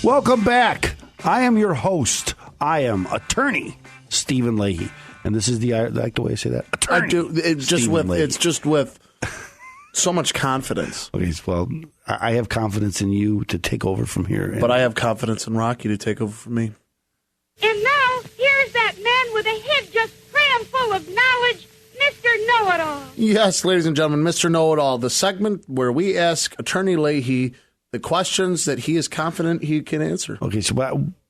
Welcome back. I am your host. I am attorney Stephen Leahy, and this is I like the way I say that. Attorney. I do. It's just with so much confidence. Okay, well, I have confidence in you to take over from here. But I have confidence in Rocky to take over from me. And now, here's that man with a head just crammed full of knowledge, Mr. Know-It-All. Yes, ladies and gentlemen, Mr. Know-It-All, the segment where we ask Attorney Leahy the questions that he is confident he can answer. Okay, so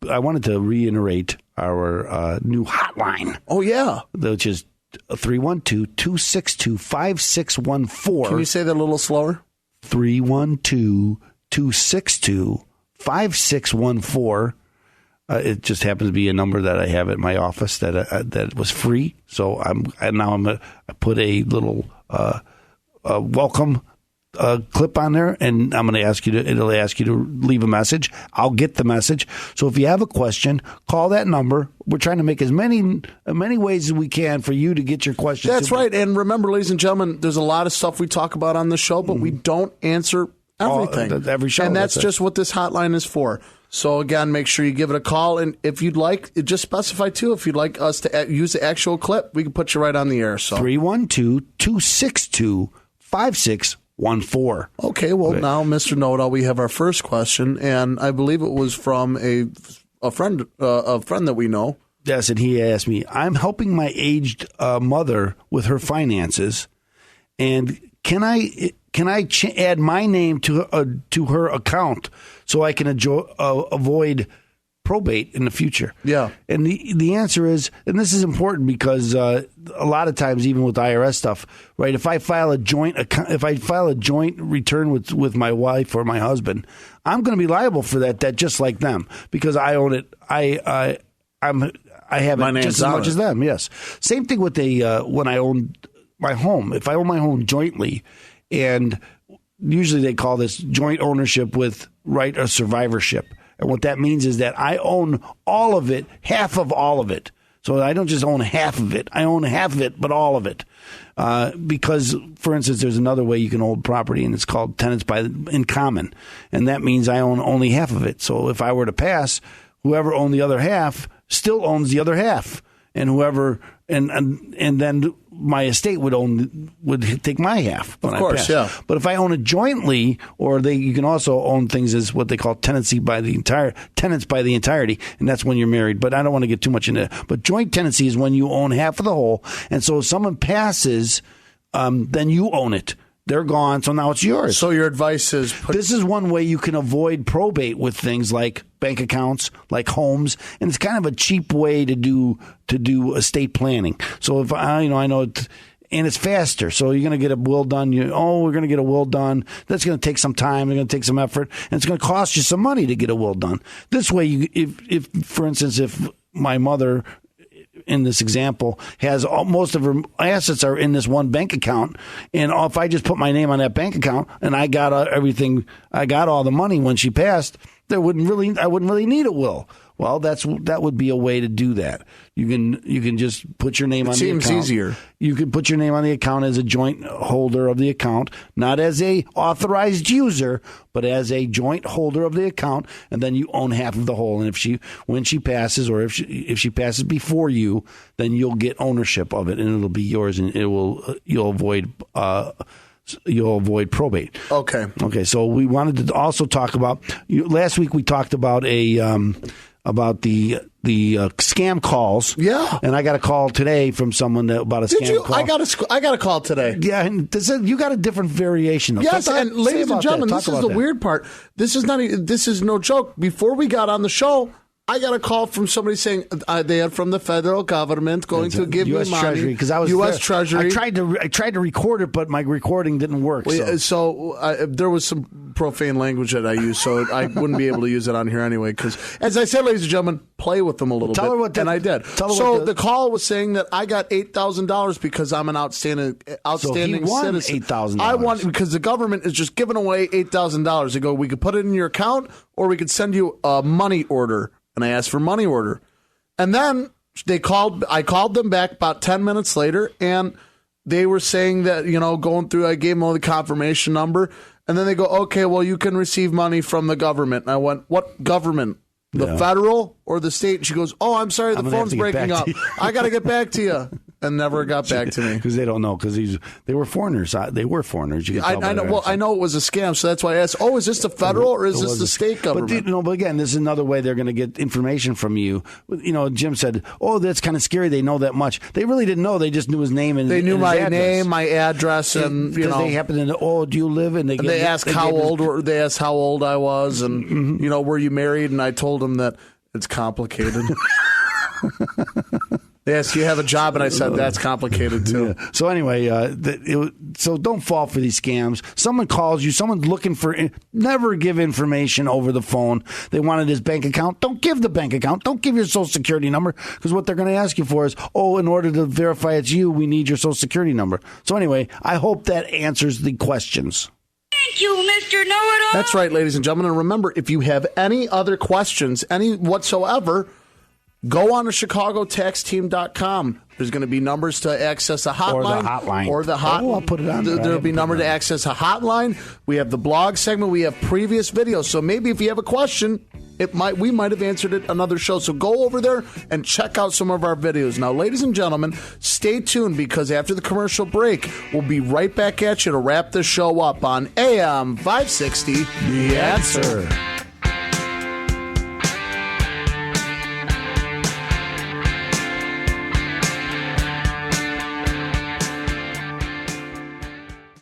I wanted to reiterate our new hotline. Oh, yeah. Which is 312-262-5614. Can you say that a little slower? 312-262-5614. It just happens to be a number that I have at my office that was free. So I'm going to put a little welcome clip on there, and I'm going to ask you to. It'll ask you to leave a message. I'll get the message. So if you have a question, call that number. We're trying to make as many ways as we can for you to get your questions. That's right. And remember, ladies and gentlemen, there's a lot of stuff we talk about on the show, but we don't answer everything. Every show, and that's just what this hotline is for. So again, make sure you give it a call, and if you'd like, just specify too. If you'd like us to use the actual clip, we can put you right on the air. So 312-262-5614. Okay, well, now, Mr. Know-It-All, we have our first question, and I believe it was from a friend that we know. Yes, and he asked me, I'm helping my aged mother with her finances, and can I add my name to her account so I can avoid probate in the future? Yeah. And the answer is, and this is important because a lot of times, even with IRS stuff, right? If I file a joint return with my wife or my husband, I'm going to be liable for that just like them, because I own it. I have it just as much as them. Yes. Same thing with when I own my home. If I own my home jointly, and usually they call this joint ownership with right of survivorship. And what that means is that I own all of it, half of all of it. So I don't just own half of it. I own half of it, but all of it. Because, for instance, there's another way you can hold property, and it's called tenants in common. And that means I own only half of it. So if I were to pass, whoever owned the other half still owns the other half. And whoever and then my estate would take my half. Of course, yeah. But if I own it jointly, or you can also own things as what they call tenants by the entirety, and that's when you're married. But I don't want to get too much into it. But joint tenancy is when you own half of the whole, and so if someone passes, then you own it. They're gone, so now it's yours. So your advice is... This is one way you can avoid probate with things like bank accounts, like homes, and it's kind of a cheap way to do estate planning. So if I know it, and it's faster. So you're going to get a will done. We're going to get a will done. That's going to take some time. It's going to take some effort, and it's going to cost you some money to get a will done. This way, if for instance, if my mother, in this example, has most of her assets are in this one bank account, and if I just put my name on that bank account and I got everything, I got all the money when she passed, I wouldn't really need a will. Well, that would be a way to do that. You can just put your name on the account. It seems easier. You can put your name on the account as a joint holder of the account, not as a authorized user, but as a joint holder of the account, and then you own half of the whole. And when she passes, or if she passes before you, then you'll get ownership of it, and it'll be yours, and you'll avoid probate. Okay. So we wanted to also talk about last week. We talked about about the scam calls. Yeah. And I got a call today from someone about a scam call. I got a call today. Yeah, and you got a different variation of it. Yes, and ladies and gentlemen, this is the weird part. This is no joke. Before we got on the show, I got a call from somebody saying they are from the federal government going to give U.S. me money. Treasury, because I was U.S. Treasury. I tried to record it, but my recording didn't work. So there was some profane language that I used, so I wouldn't be able to use it on here anyway. Because, as I said, ladies and gentlemen, play with them a little bit, and I did. So the call was saying that I got $8,000 because I'm an outstanding so he won citizen. $8,000. I won because the government is just giving away $8,000. They go, we could put it in your account, or we could send you a money order. And I asked for money order. And then I called them back about 10 minutes later, and they were saying that, going through, I gave them all the confirmation number, and then they go, okay, well, you can receive money from the government. And I went, what government? The federal or the state? And she goes, oh, I'm sorry, the phone's breaking up. I got to get back to you. And never got back to me. Because they don't know, because they were foreigners. They were foreigners. You can tell I know. Well, I know it was a scam, so that's why I asked, oh, is this the federal or is this the state government? But again, this is another way they're going to get information from you. Jim said, oh, that's kind of scary. They know that much. They really didn't know. They just knew his name and they knew and my his name, my address, and they happen to know, oh, do you live? And they asked how old I was, and were you married? And I told them that it's complicated. Yes, you have a job, and I said that's complicated too. Yeah. So anyway, so don't fall for these scams. Someone calls you, someone's looking for. Never give information over the phone. They wanted his bank account. Don't give the bank account. Don't give your Social Security number, because what they're going to ask you for is, oh, in order to verify it's you, we need your Social Security number. So anyway, I hope that answers the questions. Thank you, Mr. Know-It-All. That's right, ladies and gentlemen. And remember, if you have any other questions, any whatsoever, go on to ChicagoTaxTeam.com. There's going to be numbers to access a hotline. Or the hotline. I'll put it on there. There'll be a number to access a hotline. We have the blog segment. We have previous videos. So maybe if you have a question, we might have answered it another show. So go over there and check out some of our videos. Now, ladies and gentlemen, stay tuned, because after the commercial break, we'll be right back at you to wrap this show up on AM 560, The Answer.